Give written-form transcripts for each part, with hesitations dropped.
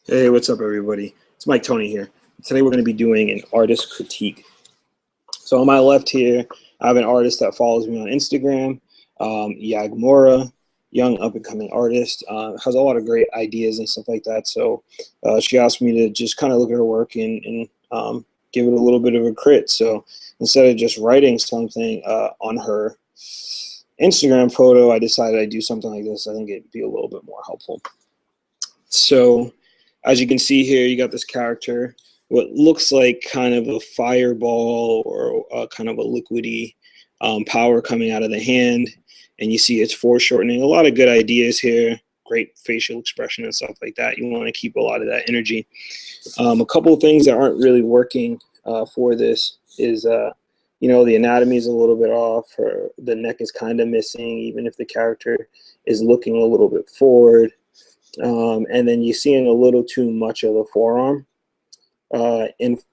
Hey, what's up, everybody? It's Mike Toney here. Today we're going to be doing an artist critique. So on my left here, I have an artist that follows me on Instagram, Yagmora, young up-and-coming artist, has a lot of great ideas and stuff like that. So she asked me to just kind of look at her work and give it a little bit of a crit. So instead of just writing something on her Instagram photo, I decided I'd do something like this. I think it'd be a little bit more helpful. So as you can see here, you got this character, what looks like kind of a fireball or kind of a liquidy power coming out of the hand. And you see it's foreshortening. A lot of good ideas here, great facial expression and stuff like that. You want to keep a lot of that energy. A couple of things that aren't really working for this is, the anatomy is a little bit off. The neck is kind of missing, even if the character is looking a little bit forward. And then you're seeing a little too much of the forearm. And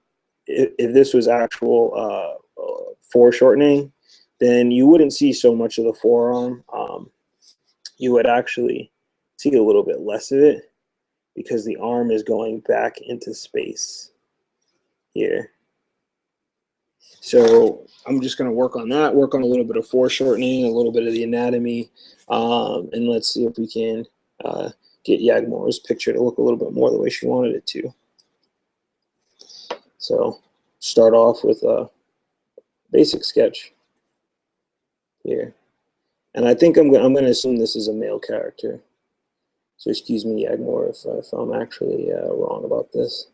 if this was actual foreshortening, then you wouldn't see so much of the forearm. You would actually see a little bit less of it because the arm is going back into space here. So I'm just going to work on that, work on a little bit of foreshortening, a little bit of the anatomy, and let's see if we can get Yagmora's picture to look a little bit more the way she wanted it to. So start off with a basic sketch here. And I think I'm going to assume this is a male character. So excuse me, Yagmora, if I'm actually wrong about this.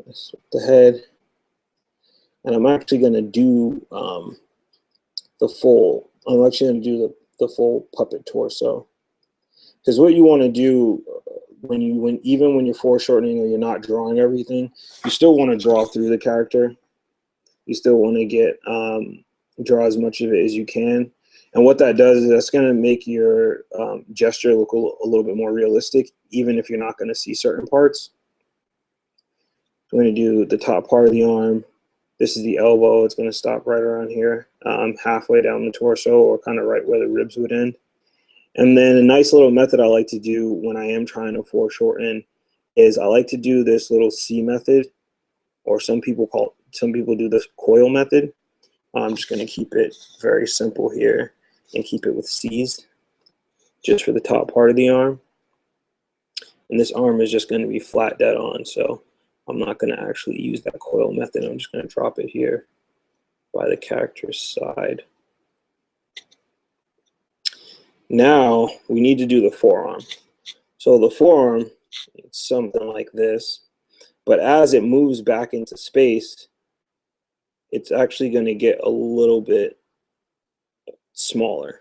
That's the head. And I'm actually going to do I'm actually going to do the full puppet torso. Because what you want to do even when you're foreshortening or you're not drawing everything, you still want to draw through the character. You still want to draw as much of it as you can. And what that does is that's going to make your gesture look a little bit more realistic, even if you're not going to see certain parts. I'm going to do the top part of the arm. This is the elbow. It's going to stop right around here, halfway down the torso, or kind of right where the ribs would end. And then a nice little method I like to do when I am trying to foreshorten is I like to do this little C method, or some people do this coil method. I'm just going to keep it very simple here and keep it with C's just for the top part of the arm. And this arm is just going to be flat dead on, so I'm not going to actually use that coil method. I'm just going to drop it here by the character's side. Now we need to do the forearm. So the forearm, it's something like this, but as it moves back into space, it's actually going to get a little bit smaller.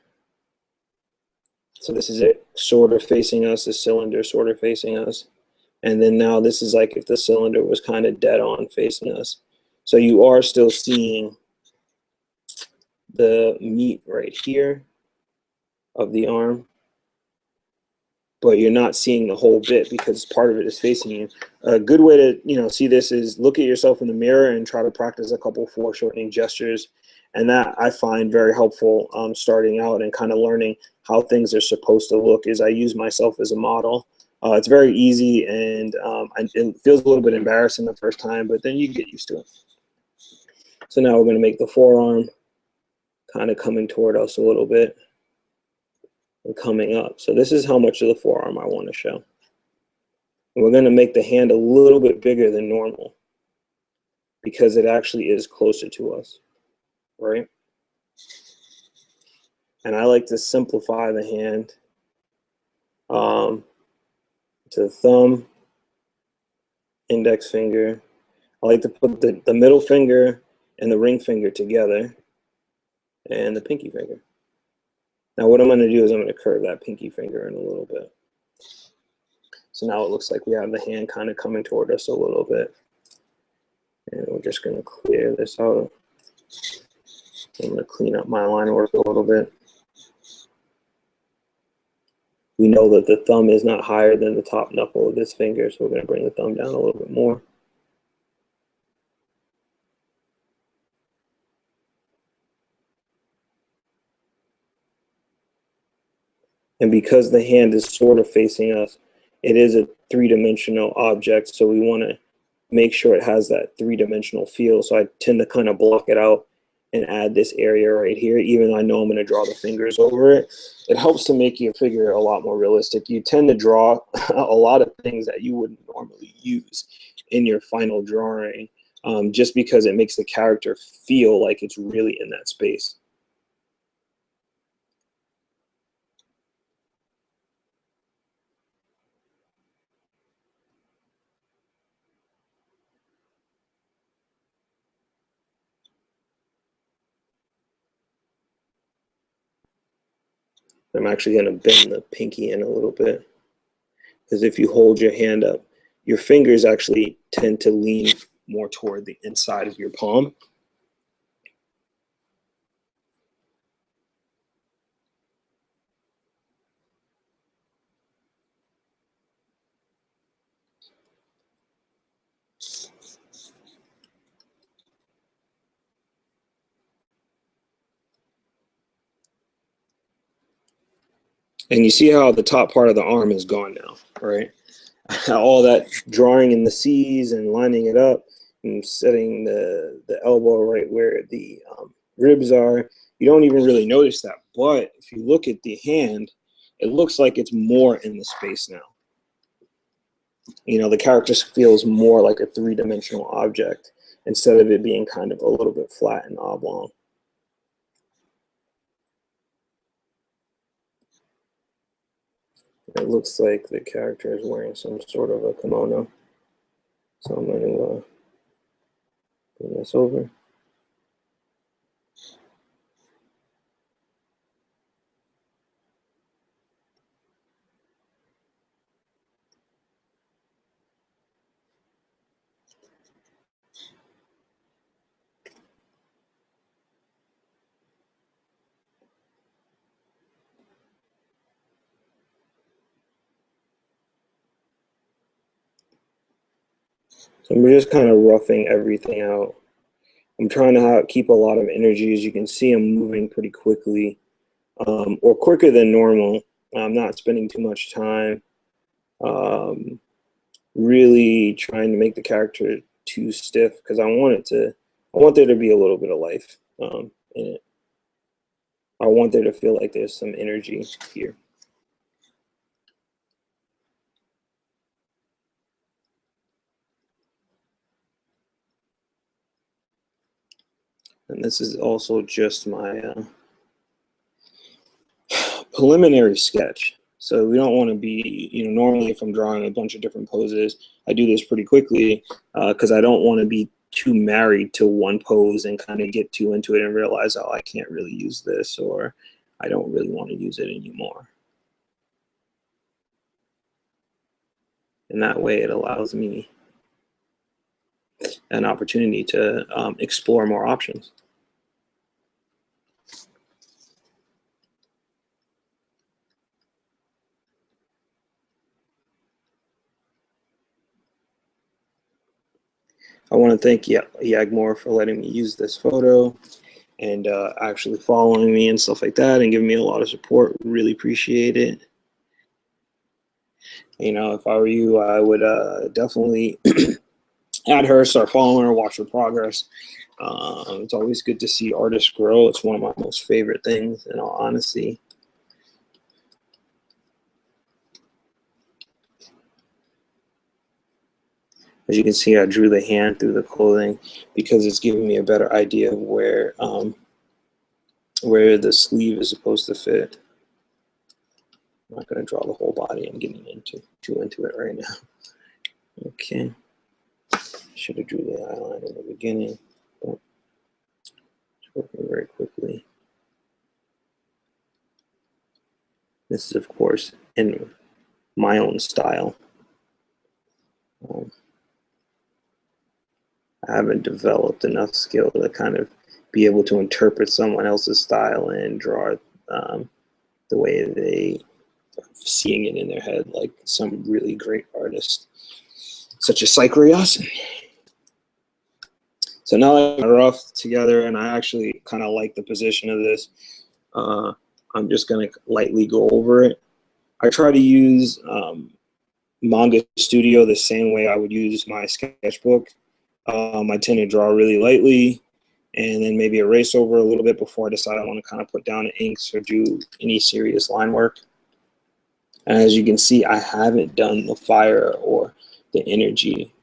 So this is it, sort of facing us, the cylinder sort of facing us. And then now this is like if the cylinder was kind of dead on facing us. So you are still seeing the meat right here of the arm, but you're not seeing the whole bit because part of it is facing you. A good way to see this is look at yourself in the mirror and try to practice a couple foreshortening gestures, and that I find very helpful starting out and kind of learning how things are supposed to look. Is I use myself as a model. It's very easy, and it feels a little bit embarrassing the first time, but then you get used to it. So now we're going to make the forearm kind of coming toward us a little bit and coming up. So this is how much of the forearm I want to show. And we're going to make the hand a little bit bigger than normal because it actually is closer to us, right? And I like to simplify the hand to the thumb, index finger. I like to put the middle finger and the ring finger together and the pinky finger. Now what I'm going to do is I'm going to curve that pinky finger in a little bit. So now it looks like we have the hand kind of coming toward us a little bit. And we're just going to clear this out. I'm going to clean up my line work a little bit. We know that the thumb is not higher than the top knuckle of this finger, so we're going to bring the thumb down a little bit more. And because the hand is sort of facing us, it is a three-dimensional object, so we want to make sure it has that three-dimensional feel. So I tend to kind of block it out and add this area right here, even though I know I'm going to draw the fingers over it. It helps to make your figure a lot more realistic. You tend to draw a lot of things that you wouldn't normally use in your final drawing, just because it makes the character feel like it's really in that space. I'm actually going to bend the pinky in a little bit, because if you hold your hand up, your fingers actually tend to lean more toward the inside of your palm. And you see how the top part of the arm is gone now, right? All that drawing in the C's and lining it up and setting the elbow right where the ribs are, you don't even really notice that. But if you look at the hand, it looks like it's more in the space now. You know, the character feels more like a three-dimensional object instead of it being kind of a little bit flat and oblong. It looks like the character is wearing some sort of a kimono. So I'm going to bring this over. So I'm just kind of roughing everything out. I'm trying to keep a lot of energy. As you can see, I'm moving pretty quickly, or quicker than normal. I'm not spending too much time really trying to make the character too stiff, because I want there to be a little bit of life in it. I want there to feel like there's some energy here. And this is also just my preliminary sketch. So we don't want to be, normally if I'm drawing a bunch of different poses, I do this pretty quickly because I don't want to be too married to one pose and kind of get too into it and realize, oh, I can't really use this, or I don't really want to use it anymore. And that way it allows me an opportunity to explore more options. I want to thank Yagmore for letting me use this photo and actually following me and stuff like that and giving me a lot of support. Really appreciate it. If I were you, I would definitely add her, start following her, watch her progress. It's always good to see artists grow. It's one of my most favorite things, in all honesty. As you can see, I drew the hand through the clothing because it's giving me a better idea of where the sleeve is supposed to fit. I'm not going to draw the whole body. I'm getting too into it right now. Okay. Should have drew the eyeline in the beginning, but it's working very quickly. This is, of course, in my own style. I haven't developed enough skill to kind of be able to interpret someone else's style and draw the way they are seeing it in their head, like some really great artist, such as Psych Ryasin. So now I'm rough together, and I actually kind of like the position of this. I'm just going to lightly go over it. I try to use Manga Studio the same way I would use my sketchbook. I tend to draw really lightly and then maybe erase over a little bit before I decide I want to kind of put down inks or do any serious line work. And as you can see, I haven't done the fire or the energy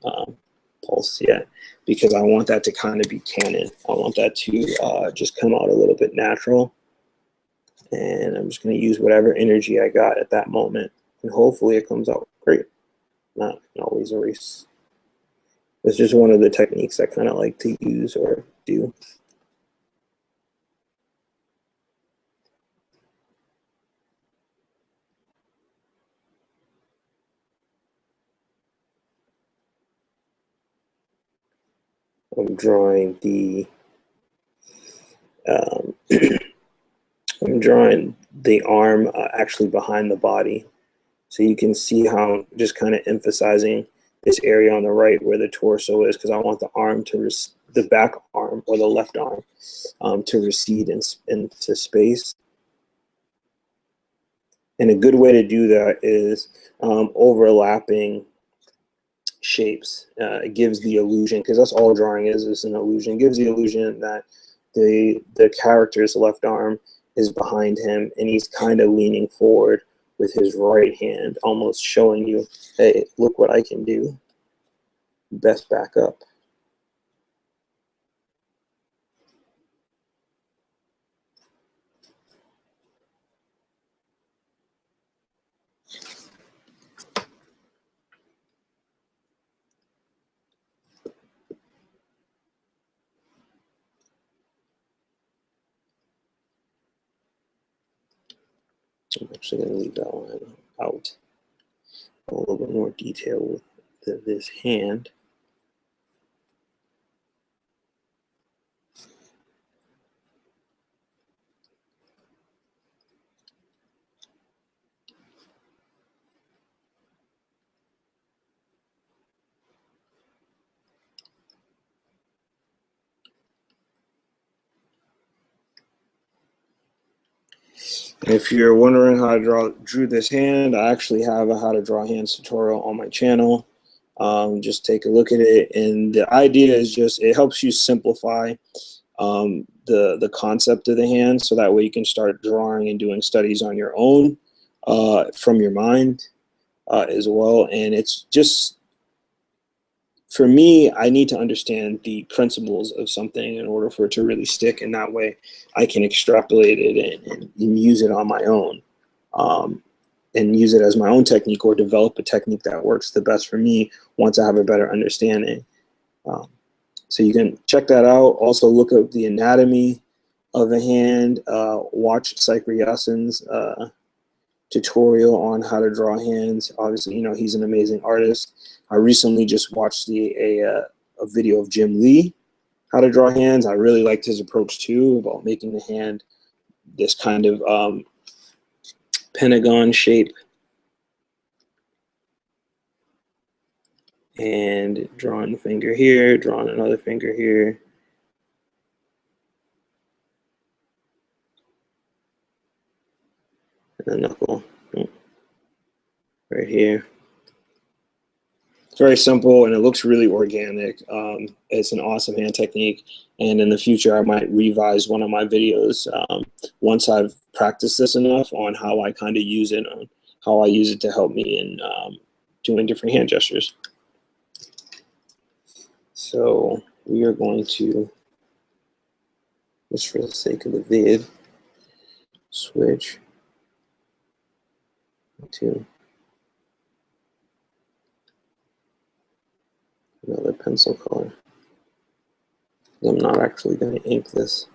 pulse yet because I want that to kind of be canon. I want that to just come out a little bit natural. And I'm just going to use whatever energy I got at that moment. And hopefully it comes out great. Not, I can always erase. It's just one of the techniques I kind of like to use or do. I'm drawing the I'm drawing the arm actually behind the body. So you can see how I'm just kind of emphasizing this area on the right where the torso is, because I want the arm to, the back arm or the left arm to recede into space. And a good way to do that is overlapping shapes. It gives the illusion, because that's all drawing is an illusion. It gives the illusion that the character's left arm is behind him and he's kind of leaning forward with his right hand, almost showing you, hey, look what I can do. Best back up. I'm actually going to leave that one out. A little bit more detail with this hand. If you're wondering how I drew this hand, I actually have a how to draw hands tutorial on my channel. Just take a look at it, and the idea is just it helps you simplify the concept of the hand, so that way you can start drawing and doing studies on your own from your mind as well. And it's just, for me, I need to understand the principles of something in order for it to really stick, and that way I can extrapolate it and use it on my own, and use it as my own technique, or develop a technique that works the best for me once I have a better understanding. So you can check that out. Also look up the anatomy of a hand, watch Saikriyasan's tutorial on how to draw hands. Obviously, you know, he's an amazing artist. I recently just watched a video of Jim Lee, how to draw hands. I really liked his approach too, about making the hand this kind of pentagon shape and drawing a finger here, drawing another finger here. And a knuckle right here. It's very simple and it looks really organic. It's an awesome hand technique. And in the future, I might revise one of my videos once I've practiced this enough on how I kind of use it, on how I use it to help me in doing different hand gestures. So we are going to, just for the sake of the vid, switch to another pencil color. I'm not actually going to ink this.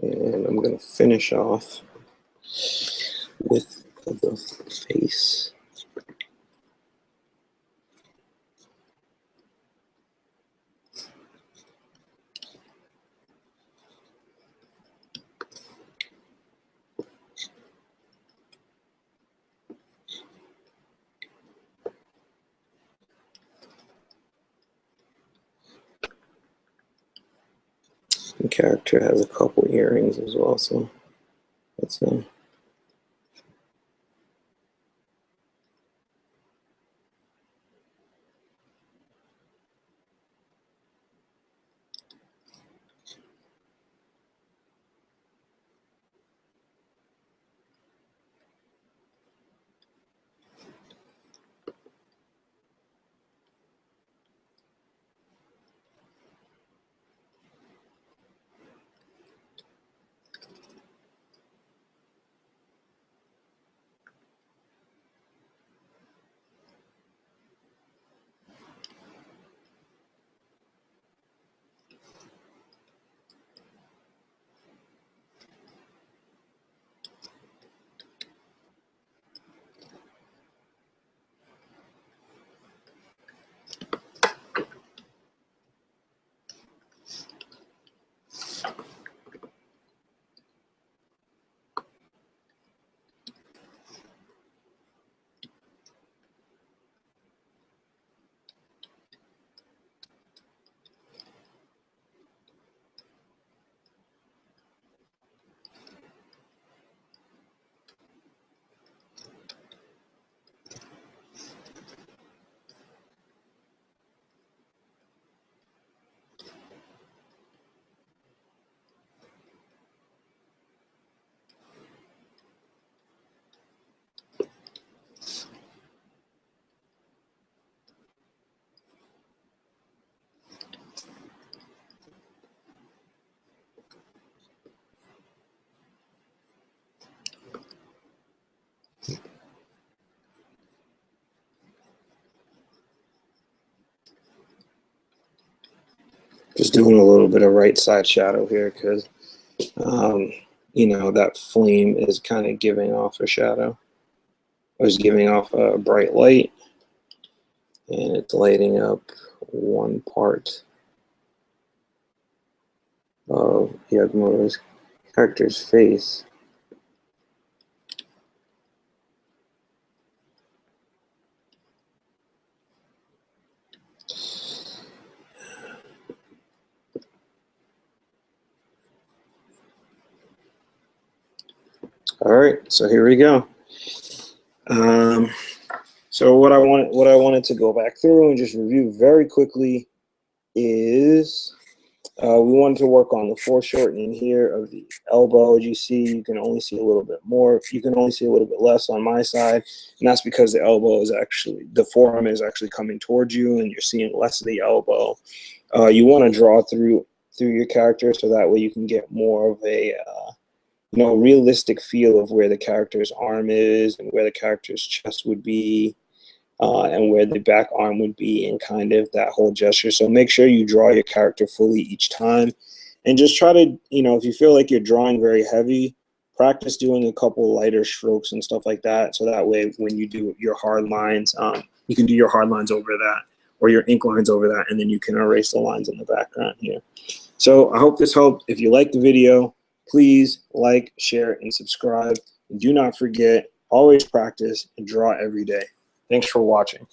And I'm going to finish off with the face. character has a couple earrings as well, so that's just doing a little bit of right side shadow here because, you know, that flame is kind of giving off a shadow. It was giving off a bright light, and it's lighting up one part of Yagmoto's character's face. All right, so here we go. So what I wanted to go back through and just review very quickly is we wanted to work on the foreshortening here of the elbow. As you see, you can only see a little bit more. You can only see a little bit less on my side, and that's because the elbow is actually, the forearm is actually coming towards you, and you're seeing less of the elbow. You want to draw through your character so that way you can get more of a you know, realistic feel of where the character's arm is and where the character's chest would be. And where the back arm would be in kind of that whole gesture. So make sure you draw your character fully each time. And just try to, you know, if you feel like you're drawing very heavy, practice doing a couple lighter strokes and stuff like that. So that way when you do your hard lines, you can do your hard lines over that or your ink lines over that, and then you can erase the lines in the background here. So I hope this helped. If you like the video, please like, share, and subscribe. And do not forget, always practice and draw every day. Thanks for watching.